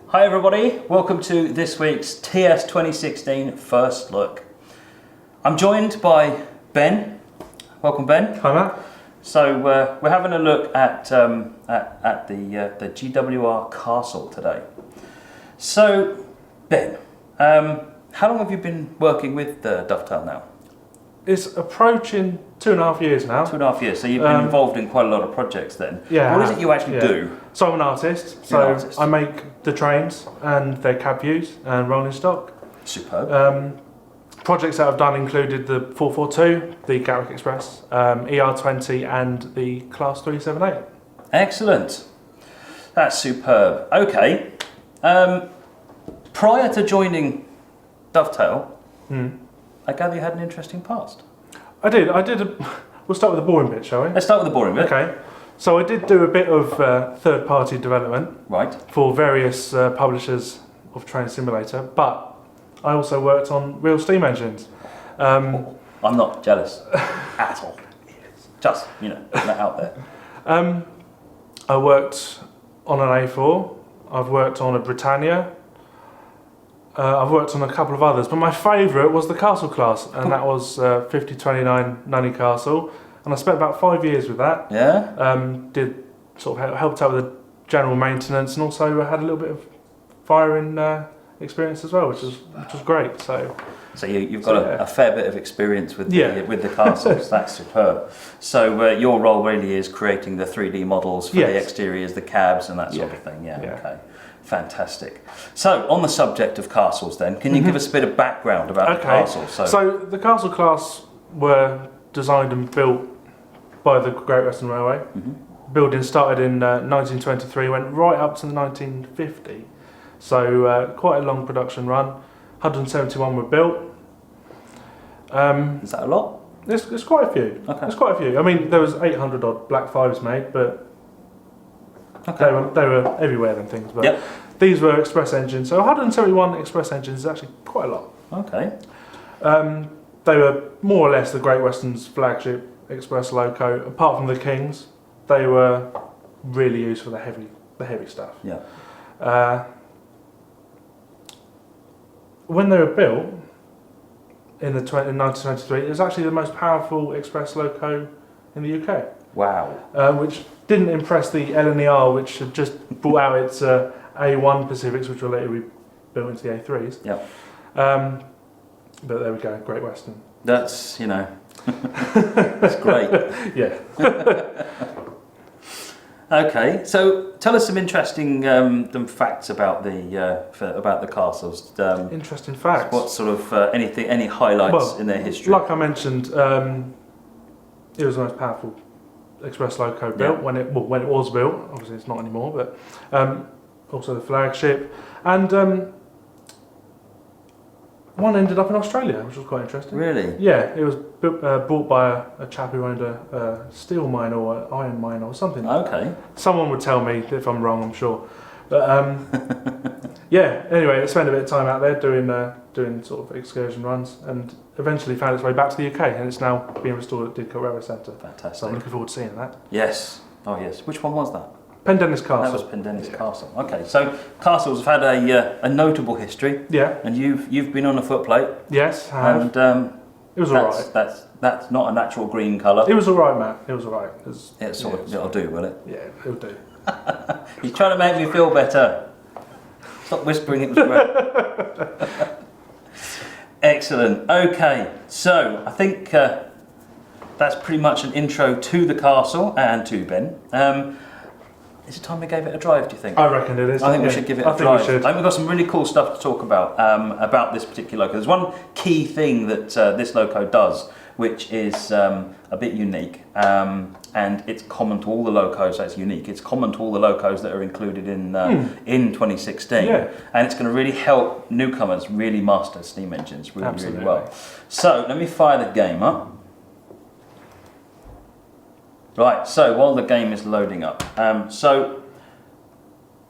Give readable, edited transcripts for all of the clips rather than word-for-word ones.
Hi everybody, welcome to this week's TS 2016 First Look. I'm joined by Ben. Welcome Ben. Hi Matt. So we're having a look at the GWR Castle today. So Ben, how long have you been working with Dovetail now? It's approaching 2.5 years now. 2.5 years, so you've been involved in quite a lot of projects then. Yeah. What is it you actually do? So I'm an artist, I make the trains and their cab views and rolling stock. Superb. Projects that I've done included the 442, the GWR Express, ER20 and the Class 378. Excellent. That's superb. Okay. Prior to joining Dovetail, I gather you had an interesting past. I did. We'll start with the boring bit, shall we? Let's start with the boring bit. Okay. So I did do a bit of third-party development. Right. For various publishers of Train Simulator, but I also worked on real steam engines. I'm not jealous at all. Just, putting that out there. I worked on an A4, I've worked on a Britannia, I've worked on a couple of others, but my favourite was the Castle Class, and that was 5029 Nunny Castle, and I spent about 5 years with that. Yeah? Did sort of helped out with the general maintenance, and also had a little bit of firing experience as well, which was great. So you've got a fair bit of experience with the castles. That's superb. So your role really is creating the 3D models for the exteriors, the cabs, and that sort of thing. Yeah. Okay. Fantastic. So on the subject of castles, then, can you give us a bit of background about the castle? So the Castle Class were designed and built by the Great Western Railway. Building started in 1923, went right up to 1950. So quite a long production run. 171 were built. Is that a lot? There's quite a few. Okay. There's quite a few. I mean, there was 800 odd Black Fives made, but they were everywhere them things. But these were express engines. So 171 express engines is actually quite a lot. Okay. They were more or less the Great Western's flagship express loco. Apart from the Kings, they were really used for the heavy stuff. Yeah. When they were built in 1923, it was actually the most powerful express loco in the UK. Wow. Which didn't impress the LNER, which had just brought out its A1 Pacifics, which will later be built into the A3s. Yep. But there we go, Great Western. That's, that's great. Yeah. Okay, so tell us some interesting facts about the castles. Interesting facts. What sort of any highlights in their history? Like I mentioned, it was the most powerful express loco built when it was built. Obviously, it's not anymore, but also the flagship, and one ended up in Australia, which was quite interesting. Really? Yeah, it was bought by a chap who owned a steel mine or an iron mine or something. Okay. Someone would tell me if I'm wrong, I'm sure. But yeah, anyway, I spent a bit of time out there doing sort of excursion runs, and eventually found its way back to the UK, and it's now being restored at Didcot Railway Centre. Fantastic. So I'm looking forward to seeing that. Yes. Oh yes. Which one was that? Pendennis Castle. That was Pendennis Castle. Okay, so castles have had a notable history. Yeah. And you've been on a footplate. Yes, I have. And it was alright. That's not a natural green colour. It was alright, Matt. It was alright. It'll do, will it? Yeah, it'll do. You're trying to make me feel better. Stop whispering, it was great. Excellent. Okay, so I think that's pretty much an intro to the castle and to Ben. Is it time we gave it a drive, do you think? I reckon it is. I think we should give it a drive. I think we should. I think we've got some really cool stuff to talk about this particular loco. There's one key thing that this loco does, which is a bit unique, and it's common to all the locos. So it's unique. It's common to all the locos that are included in 2016, and it's going to really help newcomers really master steam engines really well. So let me fire the game up. Right, so while the game is loading up, so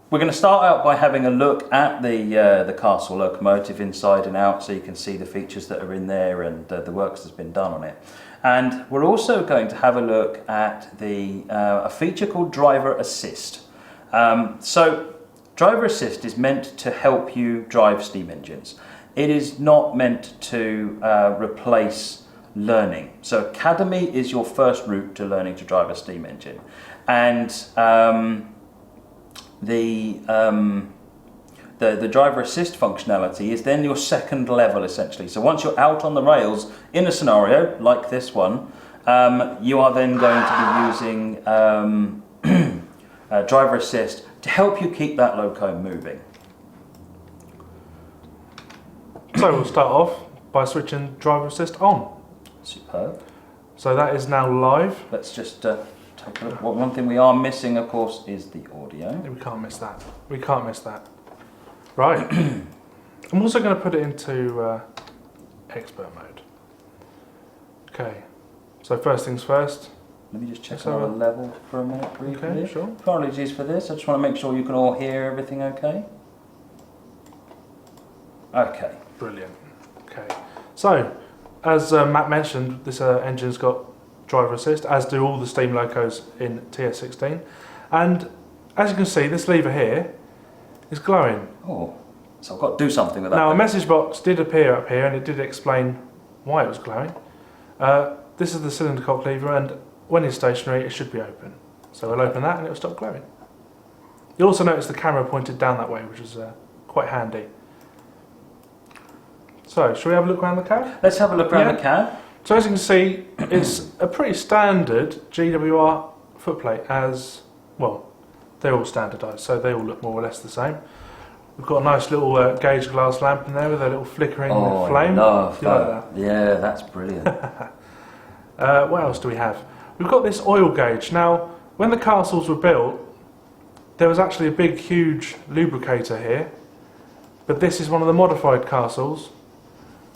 we're going to start out by having a look at the castle locomotive inside and out, so you can see the features that are in there and the work that's been done on it. And we're also going to have a look at a feature called Driver Assist. So driver assist is meant to help you drive steam engines. It is not meant to replace learning. So Academy is your first route to learning to drive a steam engine, and the driver assist functionality is then your second level essentially. So once you're out on the rails in a scenario like this one, you are then going to be using driver assist to help you keep that loco moving. So we'll start off by switching driver assist on. Superb. So that is now live. Let's just take a look. One thing we are missing, of course, is the audio. We can't miss that. We can't miss that. Right. I'm also going to put it into expert mode. Okay. So first things first. Let me just check our level for a minute briefly. Okay, sure. Apologies for this. I just want to make sure you can all hear everything okay. Okay. Brilliant. Okay. So, as Matt mentioned, this engine's got driver assist, as do all the steam locos in TS16. And as you can see, this lever here is glowing. Oh, so I've got to do something with that. Now, a message box did appear up here, and it did explain why it was glowing. This is the cylinder cock lever, and when it's stationary, it should be open. So we'll open that, and it will stop glowing. You'll also notice the camera pointed down that way, which is quite handy. So, shall we have a look around the cab? Let's have a look around the cab. So as you can see, it's a pretty standard GWR footplate, as, well, they're all standardised, so they all look more or less the same. We've got a nice little gauge glass lamp in there with a little flickering flame. Oh, I love Do you like that? Yeah, that's brilliant. What else do we have? We've got this oil gauge. Now, when the castles were built, there was actually a big, huge lubricator here, but this is one of the modified castles,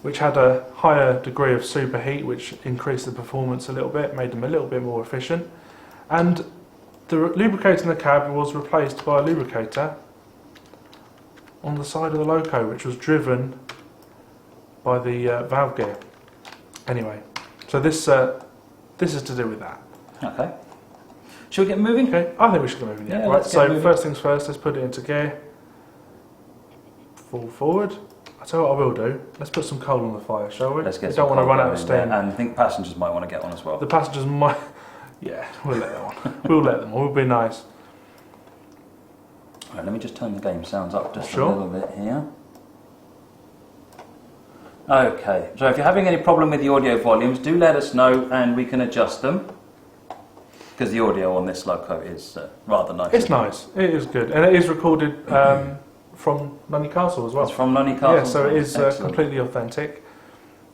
which had a higher degree of superheat, which increased the performance a little bit, made them a little bit more efficient. And the lubricator in the cab was replaced by a lubricator on the side of the loco, which was driven by the valve gear. Anyway, so this is to do with that. Okay. Shall we get moving? Okay, I think we should get moving. Yeah, right. let's get So moving. first things first, let's put it into gear. Fall forward. I'll tell you what I will do. Let's put some coal on the fire, shall we? Let's get We some don't want to coal run out going of in steam. there, and I think passengers might want to get on as well. The passengers might. Yeah, we'll let them on. We'll let them on. We'll be nice. Right, let me just turn the game sounds up just Sure. a little bit here. Okay, so if you're having any problem with the audio volumes, do let us know and we can adjust them. Because the audio on this loco is rather nice. It's nice. It is good, and it is recorded from Nunney Castle as well. It's from Nunney Castle. Yeah, so it is Excellent. completely authentic.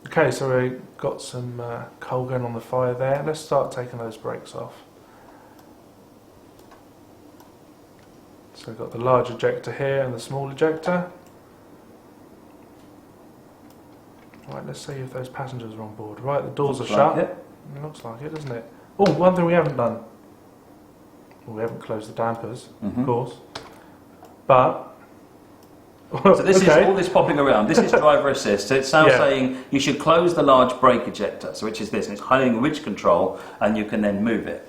Okay, so we got some coal going on the fire there. Let's start taking those brakes off. So we've got the large ejector here and the small ejector. Right, let's see if those passengers are on board. Right, the doors Looks are shut. like it. It looks like it, doesn't it? Oh, one thing we haven't done. Well, we haven't closed the dampers, Mhm. of course. But So this okay. is all this popping around. This is driver assist. So it's now Yeah. saying you should close the large brake ejector, so which is this, and it's highlighting which control, and you can then move it.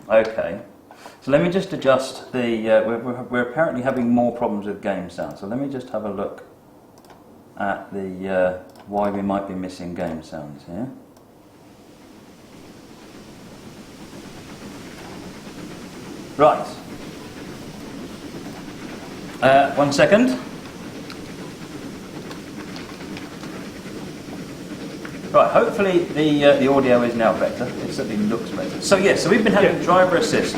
Okay. So let me just adjust the. We're apparently having more problems with game sound. So let me just have a look at the why we might be missing game sounds here. Right. 1 second. Right, hopefully the audio is now better. It certainly looks better. So yes, so we've been having driver assist,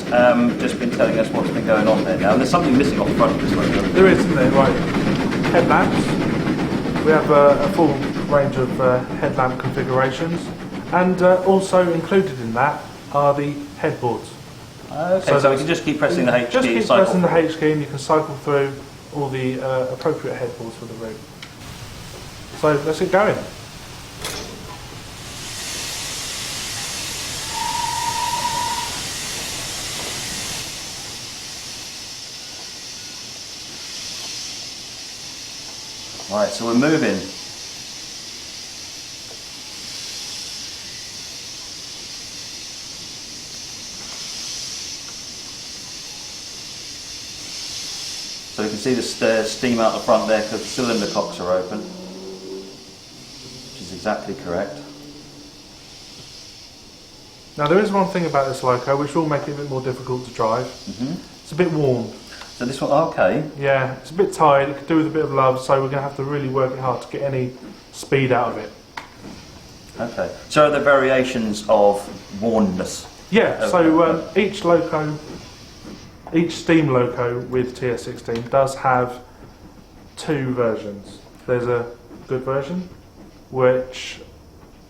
just been telling us what's been going on there. Now there's something missing off the front of this one. There is, isn't there? Right. Headlamps. We have a full range of headlamp configurations, and also included in that are the headboards. Okay, so we can just keep pressing the H key. Just keep cycle pressing the through. H key, and you can cycle through all the appropriate headboards for the route. So let's get going. Right, so we're moving. So you can see the steam out the front there because the cylinder cocks are open, which is exactly correct. Now there is one thing about this loco which will make it a bit more difficult to drive. It's a bit worn. So this one, okay. Yeah, it's a bit tired, it could do with a bit of love, so we're going to have to really work it hard to get any speed out of it. Okay. So are there variations of wornness? Yeah, so each loco, each steam loco with TS16 does have two versions. There's a good version, which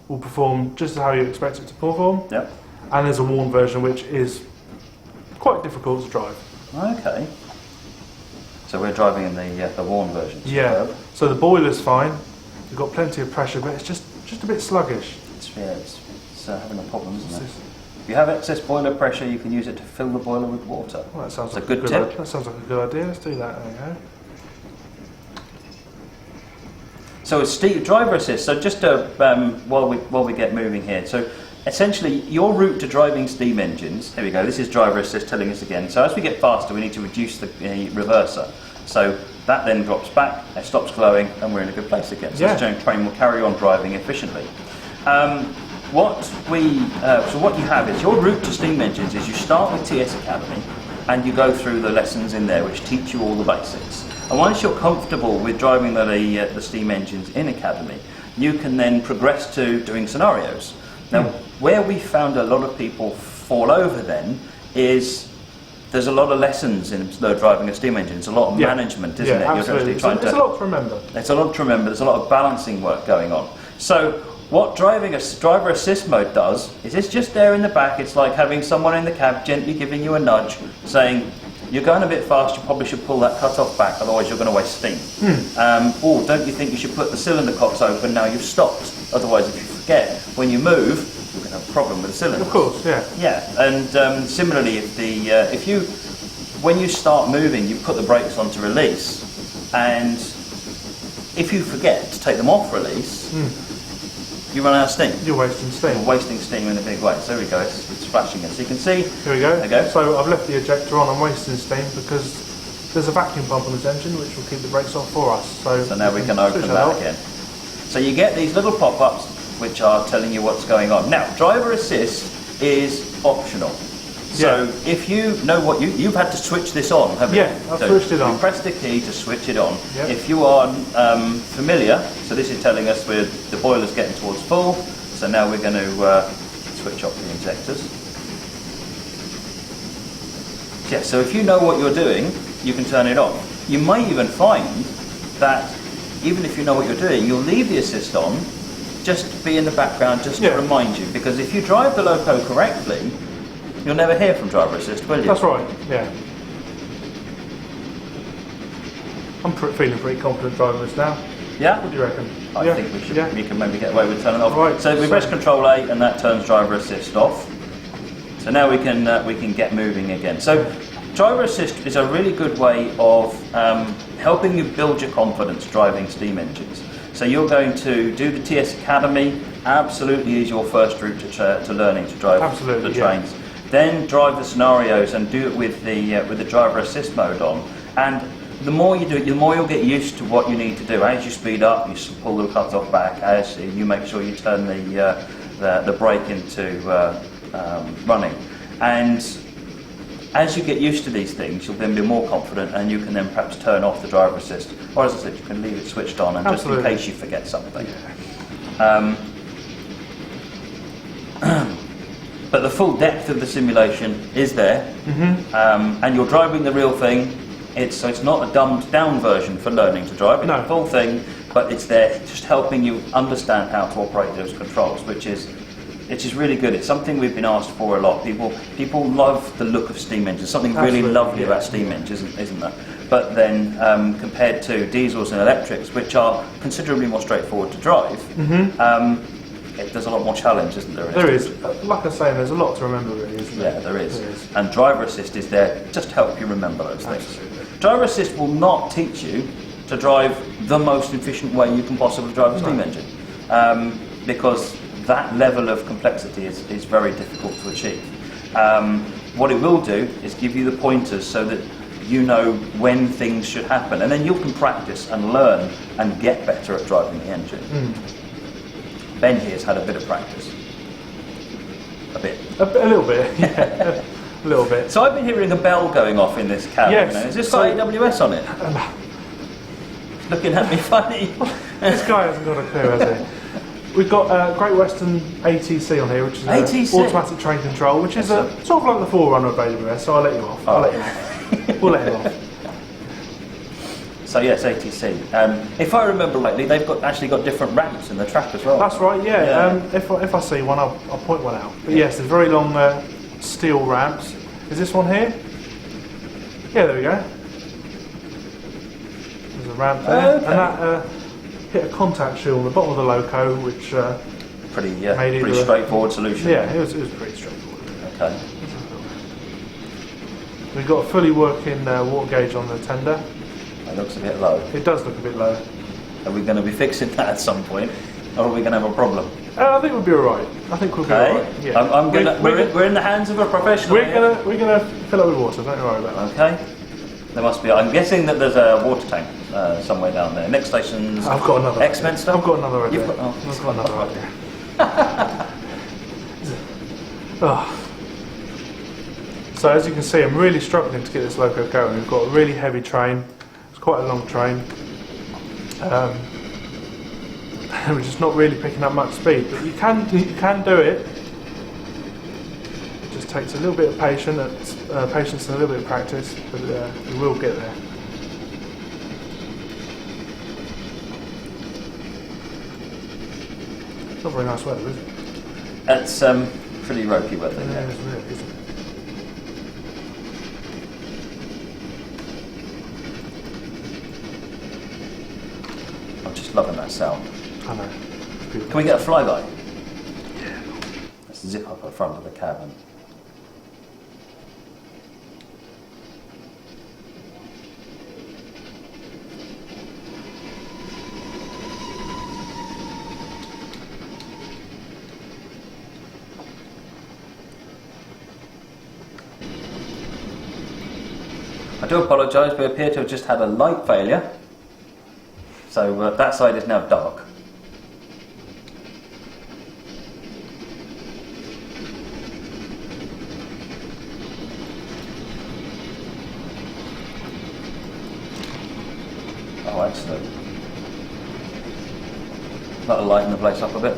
will perform just how you expect it to perform. Yep. And there's a worn version which is quite difficult to drive. Okay. So we're driving in the worn version. Yeah. So the boiler's fine. You've got plenty of pressure, but it's just a bit sluggish. It's having a problem, isn't it? If you have excess boiler pressure, you can use it to fill the boiler with water. Well, that sounds It's like a good tip. That sounds like a good idea. Let's do that. There you go. So it's driver assist. So just while we get moving here. So essentially, your route to driving steam engines. Here we go. This is driver assist telling us again. So as we get faster, we need to reduce the reverser. So that then drops back, it stops glowing, and we're in a good place again. So this train will carry on driving efficiently. What you have is your route to steam engines is you start with TS Academy, and you go through the lessons in there which teach you all the basics. And once you're comfortable with driving the steam engines in Academy, you can then progress to doing scenarios. Now, where we found a lot of people fall over then is there's a lot of lessons in driving a steam engine. It's a lot of management, isn't it? Absolutely. It's a lot to remember. It's a lot to remember. There's a lot of balancing work going on. So what driver assist mode does is it's just there in the back. It's like having someone in the cab gently giving you a nudge, saying, you're going a bit fast, you probably should pull that cut-off back, otherwise you're going to waste steam. Or don't you think you should put the cylinder cocks open now you've stopped? Otherwise, if you forget, when you move, you're going to have a problem with the cylinder. Of course, yeah. Yeah, and similarly, when you start moving, you put the brakes on to release, and if you forget to take them off release, you run out of steam. You're wasting steam. You're wasting steam in a big way. So there we go, it's flashing it. So you can see. Here we go. There you go. So I've left the ejector on, I'm wasting steam because there's a vacuum pump on this engine which will keep the brakes on for us. So now we can open that again. So you get these little pop-ups which are telling you what's going on. Now, driver assist is optional. So if you know what you've had to switch this on, haven't you? Yeah, I've switched it on. You press the key to switch it on. Yep. If you are familiar, so this is telling us the boiler's getting towards full, so now we're going to switch off the injectors. Yeah, so if you know what you're doing, you can turn it off. You may even find that even if you know what you're doing, you'll leave the assist on, just to be in the background, just to remind you, because if you drive the loco correctly, you'll never hear from driver assist, will you? That's right, yeah. I'm feeling pretty confident driving this now. Yeah? What do you reckon? I think we should. We can maybe get away with turning it off. Right, so we press Control A, and that turns driver assist off. So now we can get moving again. So driver assist is a really good way of helping you build your confidence driving steam engines. So you're going to do the TS Academy. Absolutely is your first route to learning to drive the trains. Then drive the scenarios and do it with the driver assist mode on. And the more you do it, the more you'll get used to what you need to do. As you speed up, you pull the cut off back. As you make sure you turn the brake into running. And as you get used to these things, you'll then be more confident, and you can then perhaps turn off the driver assist. Or as I said, you can leave it switched on, and just in case you forget something. But the full depth of the simulation is there, and you're driving the real thing. So it's not a dumbed down version for learning to drive. It's the full thing, but it's there just helping you understand how to operate those controls, which is really good. It's something we've been asked for a lot. People love the look of steam engines. Something really lovely about steam engines, isn't there? But then compared to diesels and electrics, which are considerably more straightforward to drive, there's a lot more challenge, isn't there? There is. Like I say, there's a lot to remember, really, isn't there? Yeah, there is. And driver assist is there just to help you remember those things. Driver assist will not teach you to drive the most efficient way you can possibly drive a steam engine, because that level of complexity is very difficult to achieve. What it will do is give you the pointers so that you know when things should happen, and then you can practice and learn and get better at driving the engine. Ben here's had a bit of practice. A little bit, yeah. A little bit. So I've been hearing a bell going off in this cabin. Yes. Is this got AWS on it? Looking at me funny. This guy hasn't got a clue, has he? We've got Great Western ATC on here, which is automatic train control, which is sort of like the forerunner of AWS, so I'll let you off. We'll let him off. So yes, ATC. If I remember rightly, they've actually got different ramps in the track as well. That's right, yeah. If I see one, I'll point one out. But yes, there's very long steel ramps. Is this one here? Yeah, there we go. There's a ramp there. Okay. And that hit a contact shield on the bottom of the loco, which pretty straightforward solution. Yeah, it was pretty straightforward. Okay. We've got a fully working water gauge on the tender. It looks a bit low. It does look a bit low. Are we going to be fixing that at some point, or are we going to have a problem? I think we'll be alright. I think we'll be alright. Yeah. We're in the hands of a professional. We're gonna fill it with water. Don't worry about that. Okay. There must be. I'm guessing that there's a water tank somewhere down there. Next station's. I've got another. X-Menster. I've got another idea. I've got another idea. Oh. So as you can see, I'm really struggling to get this loco going. We've got a really heavy train. It's quite a long train. We're just not really picking up much speed, but you can do it. It just takes a little bit of patience and a little bit of practice, but you will get there. It's not very nice weather, is it? It's pretty ropey weather. Yeah, it's really, isn't it? I'm just loving that sound. I know. Can we get a flyby? Yeah. Let's zip up the front of the cabin. I do apologise, we appear to have just had a light failure. So that side is now dark. Oh, excellent. That'll lighten the place up a bit.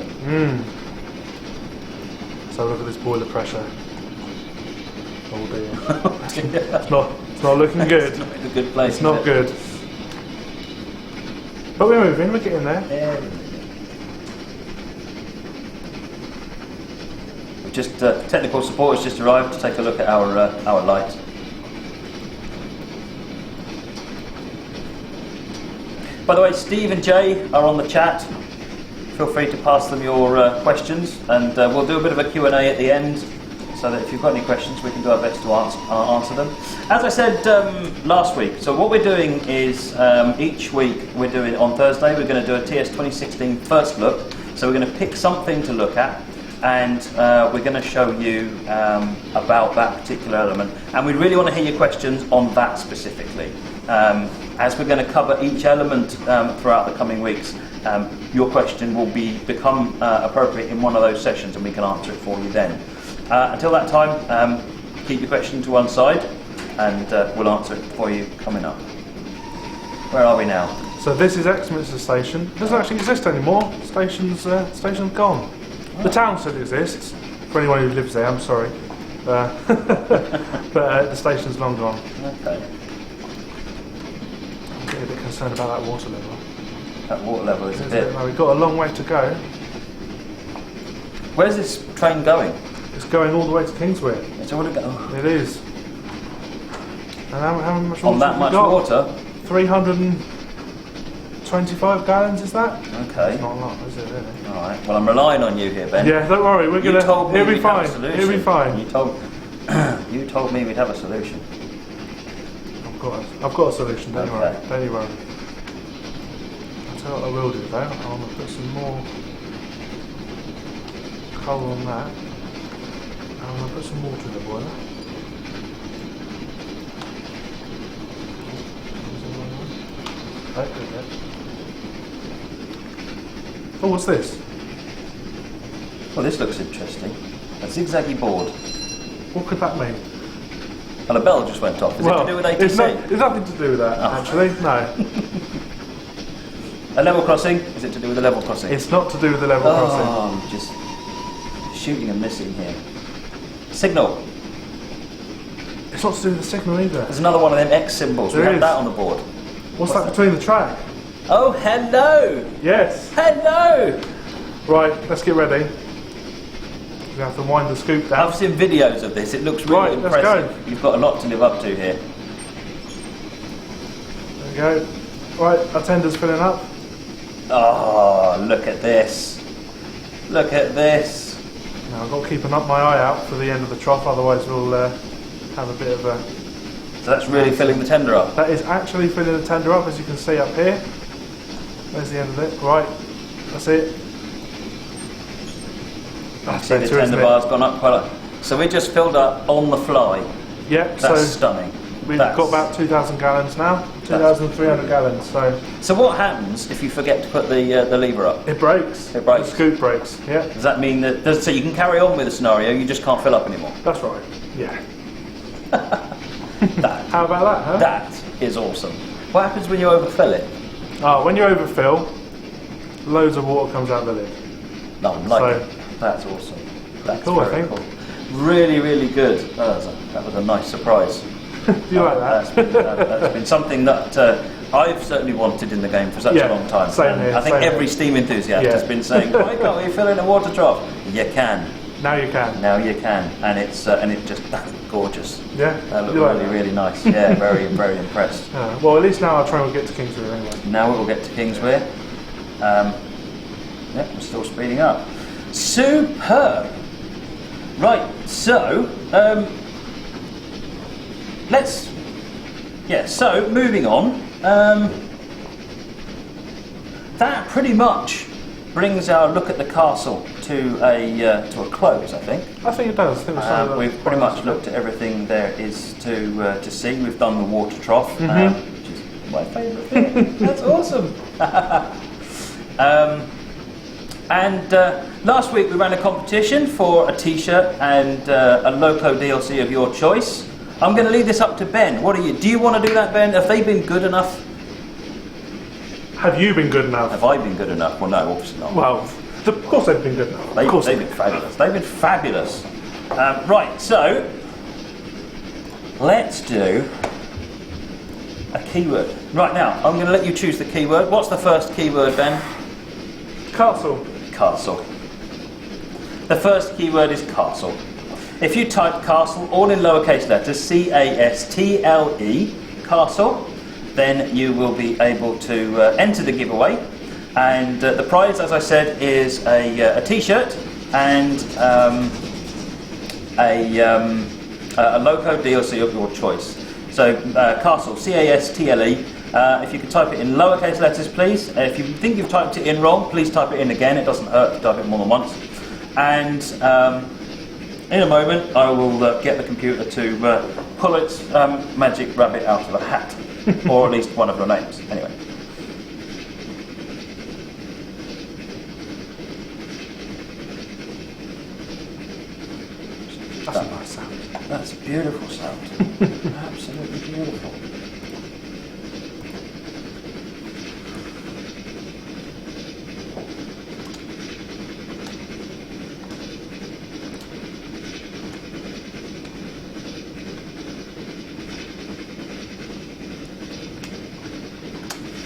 So look at this boiler pressure. Oh dear. It's not looking good. It's not in a good place. It's not good. But we're moving, we're getting there. Yeah. Just technical support has just arrived to take a look at our light. By the way, Steve and Jay are on the chat. Feel free to pass them your questions, and we'll do a bit of a Q&A at the end, so that if you've got any questions, we can do our best to answer them. As I said last week, so what we're doing is each week we're doing on Thursday, we're going to do a TS 2016 first look. So we're going to pick something to look at, and we're going to show you about that particular element. And we really want to hear your questions on that specifically. As we're going to cover each element throughout the coming weeks, your question will become appropriate in one of those sessions, and we can answer it for you then. Until that time, keep your question to one side, and we'll answer it for you coming up. Where are we now? So this is Exminster Station. It doesn't actually exist anymore. Station's gone. The town still exists. For anyone who lives there, I'm sorry. But the station's long gone. Okay. I'm getting a bit concerned about that water level. That water level is a bit... We've got a long way to go. Where's this train going? It's going all the way to Kingsway. It's already going. It is. And how much water? On that much water? 325 gallons, is that? Okay. It's not a lot, is it really? Alright, well I'm relying on you here, Ben. Yeah, don't worry, we're going to... It'll be fine. It'll be fine. You told me we'd have a solution. I've got a solution, don't worry. Okay. Don't you worry. I'll tell you what I will do though. I'm going to put some more coal on that. I'm going to put some water in the boiler. Right, there we go. Oh, what's this? Well, this looks interesting. A zigzaggy board. What could that mean? And a bell just went off. Is it to do with ATC? It's nothing to do with that, actually. No. A level crossing? Is it to do with the level crossing? It's not to do with the level crossing. Oh, I'm just shooting and missing here. Signal. It's not to do with the signal either. There's another one of them X symbols. We have that on the board. What's that between the track? Oh, hello! Yes. Hello! Right, let's get ready. We have to wind the scoop down. I've seen videos of this. It looks really impressive. Let's go. You've got a lot to live up to here. There we go. Right, our tender's filling up. Oh, look at this. Look at this. Now I've got to keep my eye out for the end of the trough, otherwise we'll have a bit of a... So that's really filling the tender up. That is actually filling the tender up, as you can see up here. There's the end of it. Right, that's it. That's See the tender bar's gone up quite a lot. So we just filled up on the fly. Yep, That's so stunning. we've got about 2,000 gallons now, 2,300 gallons. So what happens if you forget to put the lever up? It breaks. It breaks. The scoop breaks. Yeah. Does that mean that so you can carry on with the scenario? You just can't fill up anymore. That's right. Yeah. How about that, huh? That is awesome. What happens when you overfill it? Oh, when you overfill, loads of water comes out the lid. No, I'm like it. That's awesome. That's cool, very cool. Really, really good. That was a nice surprise. Do you like that? That's been something that I've certainly wanted in the game for such a long time. Same here. I think every Steam enthusiast has been saying, why can't we fill in a water trough? You can. Now you can. Now you can. And it's just gorgeous. Yeah. That looked really, really nice. Yeah, very, very impressed. Well, at least now our train will get to Kingswear anyway. Now it will get to Kingswear. We're still speeding up. Superb. Right, so so moving on. That pretty much brings our look at the castle to a close, I think. I think it does. We've pretty much looked at everything there is to see. We've done the water trough, which is my favourite thing. That's awesome. And last week we ran a competition for a t-shirt and a loco DLC of your choice. I'm going to leave this up to Ben. Do you want to do that, Ben? Have they been good enough? Have you been good enough? Have I been good enough? Well, no, obviously not. Well, of course they've been good enough. They've been fabulous. They've been fabulous. Right, so let's do a keyword. Right now, I'm going to let you choose the keyword. What's the first keyword, Ben? Castle. Castle. The first keyword is castle. If you type castle all in lowercase letters, C-A-S-T-L-E, castle, then you will be able to enter the giveaway. And the prize, as I said, is a t-shirt and a loco DLC of your choice. So castle, C-A-S-T-L-E. If you could type it in lowercase letters, please. If you think you've typed it in wrong, please type it in again. It doesn't hurt to type it more than once. And in a moment, I will get the computer to pull its magic rabbit out of a hat, or at least one of your names. Anyway. That's a nice sound. That's a beautiful sound. Absolutely beautiful.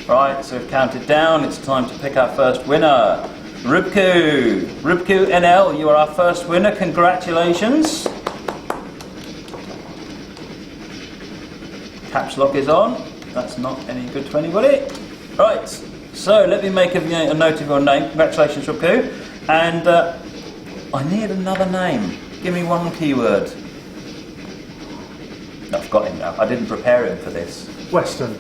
Right, so we've counted down. It's time to pick our first winner. Rubku NL, you are our first winner. Congratulations. Caps lock is on. That's not any good to anybody. Right, so let me make a note of your name. Congratulations, Rubku. And I need another name. Give me one keyword. No, I've got him now. I didn't prepare him for this. Western.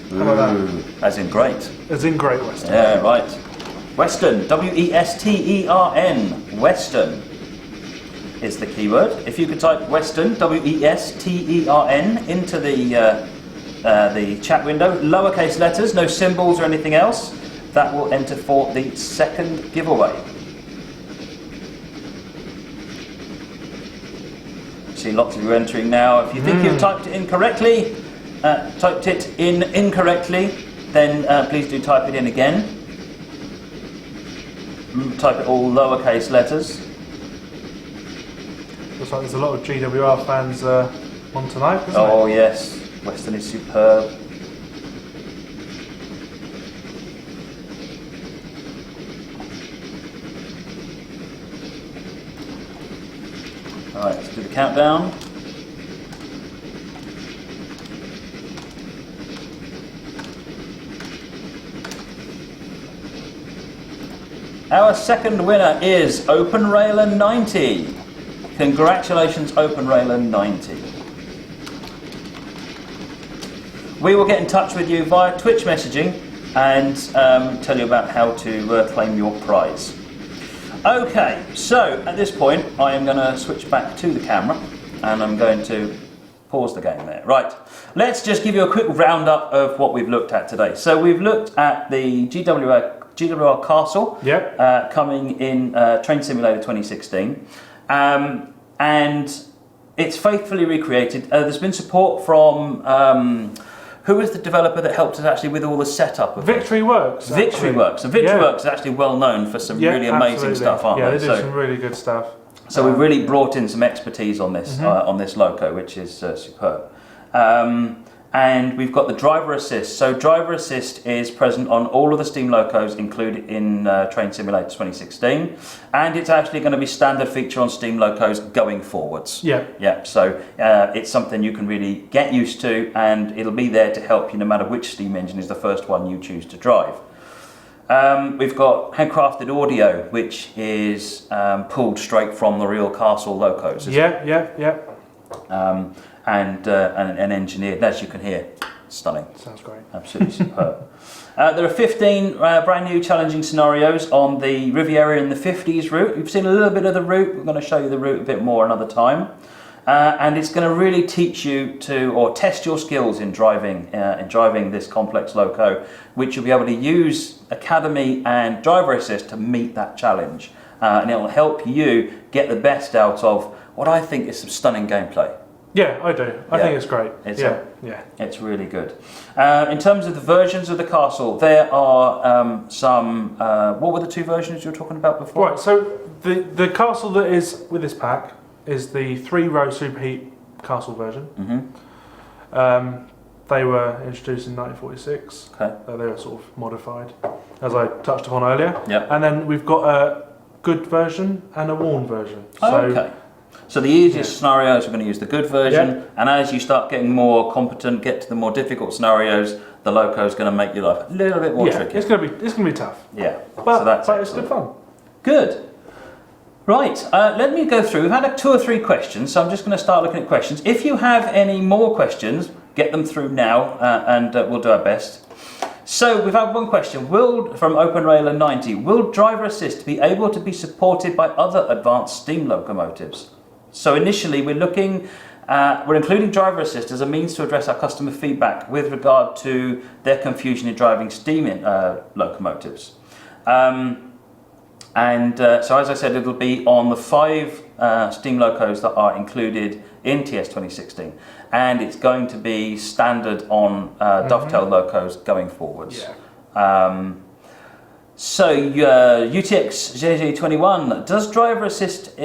Ooh, as in great. As in Great Western. Yeah, right. Western, W-E-S-T-E-R-N, Western is the keyword. If you could type Western, W-E-S-T-E-R-N, into the the chat window, lowercase letters, no symbols or anything else, that will enter for the second giveaway. See lots of you entering now. If you think you've typed it incorrectly, then please do type it in again. Type it all lowercase letters. Looks like there's a lot of GWR fans on tonight, isn't Oh it? yes, Western is superb. Alright, let's do the countdown. Our second winner is Open Railer 90. Congratulations, Open Railer 90. We will get in touch with you via Twitch messaging and tell you about how to claim your prize. Okay, so at this point I am going to switch back to the camera and I'm going to pause the game there. Right, let's just give you a quick roundup of what we've looked at today. So we've looked at the GWR Castle coming in Train Simulator 2016. And it's faithfully recreated. There's been support from who was the developer that helped us actually with all the setup of Victory Works. Victory Works. And Victory Works is actually well known for some really amazing stuff, aren't they? they? Yeah, they do some really good stuff. So we've really brought in some expertise on this loco, which is superb. And we've got the driver assist. So driver assist is present on all of the steam locos included in Train Simulator 2016, and it's actually going to be standard feature on steam locos going forwards. Yeah. So it's something you can really get used to, and it'll be there to help you no matter which steam engine is the first one you choose to drive. We've got handcrafted audio, which is pulled straight from the real Castle locos. And engineered, as you can hear, stunning. Sounds great. Absolutely superb. There are 15 brand new challenging scenarios on the Riviera in the 50s route. We've seen a little bit of the route. We're going to show you the route a bit more another time. And it's going to really teach you or test your skills in driving this complex loco, which you'll be able to use Academy and Driver Assist to meet that challenge. And it'll help you get the best out of what I think is some stunning gameplay. Yeah, I do. I think it's great. It's really good. In terms of the versions of the Castle, there are some. What were the two versions you were talking about before? Right. So the Castle that is with this pack is the 3-row superheat Castle version. They were introduced in 1946. Okay. They were sort of modified, as I touched upon earlier. Yep. And then we've got a good version and a worn version. Okay. So the easiest scenarios are going to use the good version, and as you start getting more competent, get to the more difficult scenarios, the loco is going to make your life a little bit more tricky. It's going to be tough. Yeah, but it's good fun. Good. Right, let me go through. We've had 2 or 3 questions, so I'm just going to start looking at questions. If you have any more questions, get them through now, and we'll do our best. So we've had one question. From Open Railer 90, will driver assist be able to be supported by other advanced steam locomotives? So initially we're including driver assist as a means to address our customer feedback with regard to their confusion in driving steam locomotives. So as I said, it'll be on the 5 steam locos that are included in TS 2016, and it's going to be standard on dovetail locos going forwards. So UTX JJ21, does driver assist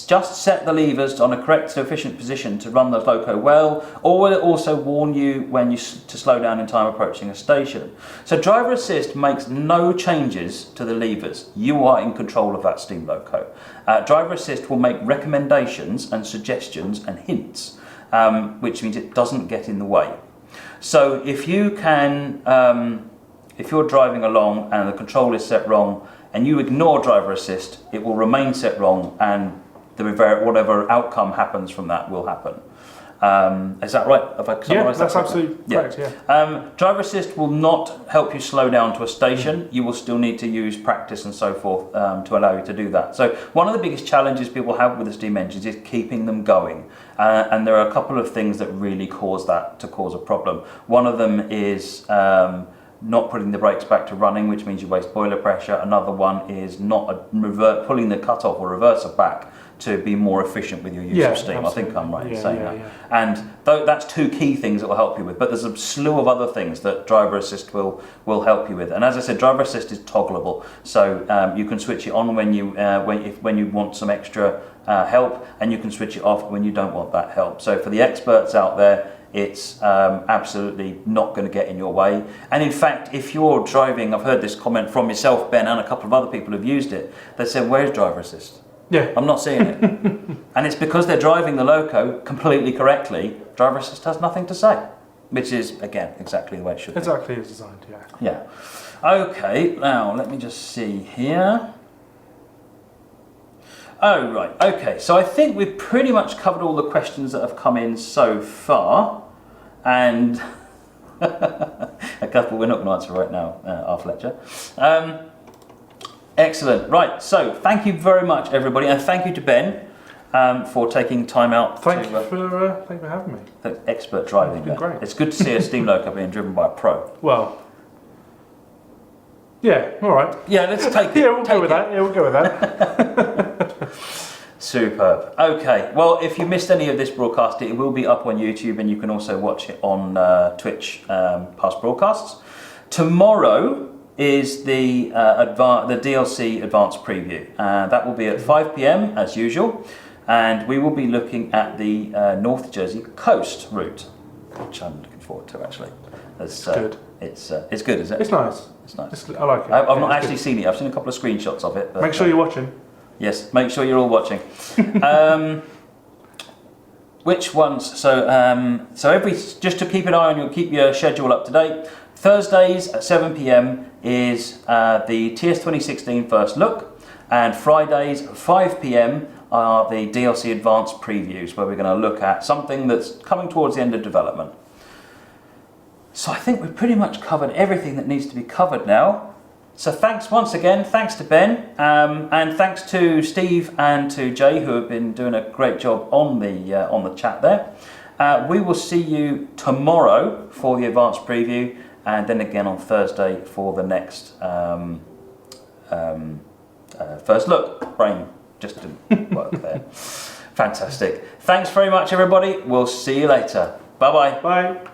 just set the levers on a correct sufficient position to run the loco well, or will it also warn you when to slow down in time approaching a station? So driver assist makes no changes to the levers. You are in control of that steam loco. Driver assist will make recommendations and suggestions and hints, which means it doesn't get in the way. So if you can, if you're driving along and the control is set wrong and you ignore driver assist, it will remain set wrong, and whatever outcome happens from that will happen. Is that right? Have I Yeah, summarised that's that absolutely correct, yeah. Driver assist will not help you slow down to a station. You will still need to use practice and so forth to allow you to do that. So one of the biggest challenges people have with the steam engines is keeping them going. And there are a couple of things that really cause that to cause a problem. One of them is not putting the brakes back to running, which means you waste boiler pressure. Another one is not pulling the cutoff or reverser back to be more efficient with your use of steam. Absolutely. I think I'm right in Yeah, saying yeah, that. yeah. And that's two key things that will help you with. But there's a slew of other things that driver assist will help you with. And as I said, driver assist is toggleable, so you can switch it on when you want some extra help, and you can switch it off when you don't want that help. So for the experts out there, it's absolutely not going to get in your way. And in fact, if you're driving, I've heard this comment from yourself, Ben, and a couple of other people who've used it. They said, "Where's driver assist? Yeah. I'm not seeing it." And it's because they're driving the loco completely correctly. Driver assist has nothing to say, which is, again, exactly the way it should be. Exactly as designed, yeah. Yeah. Okay, now let me just see here. Oh, right, okay. So I think we've pretty much covered all the questions that have come in so far. And a couple we're not going to answer right now, our Fletcher. Excellent. Right, so thank you very much, everybody. And thank you to Ben for taking time out. Thank you for having me. Expert driving. It's been great. It's good to see a steam loco being driven by a pro. Well, yeah, all right. Yeah, let's take it. Yeah, we'll go with that. Yeah, we'll go with that. Superb. Okay, well, if you missed any of this broadcast, it will be up on YouTube, and you can also watch it on Twitch, past broadcasts. Tomorrow is the DLC Advanced Preview. That will be at 5 p.m. as usual, and we will be looking at the North Jersey coast route, which I'm looking forward to actually. It's good. It's good, is it? It's nice. It's nice. I like it. I've not actually seen it. I've seen a couple of screenshots of it. But, make sure you're watching. Yes, make sure you're all watching. Which ones? So just to keep an eye on keep your schedule up to date. Thursdays at 7 p.m. is the TS 2016 first look, and Fridays at 5 p.m. are the DLC Advanced Previews, where we're going to look at something that's coming towards the end of development. So I think we've pretty much covered everything that needs to be covered now. So thanks once again, thanks to Ben, and thanks to Steve and to Jay, who have been doing a great job on the chat there. We will see you tomorrow for the Advanced Preview, and then again on Thursday for the next first look. Brain just didn't work there. Fantastic. Thanks very much, everybody. We'll see you later. Bye-bye. Bye.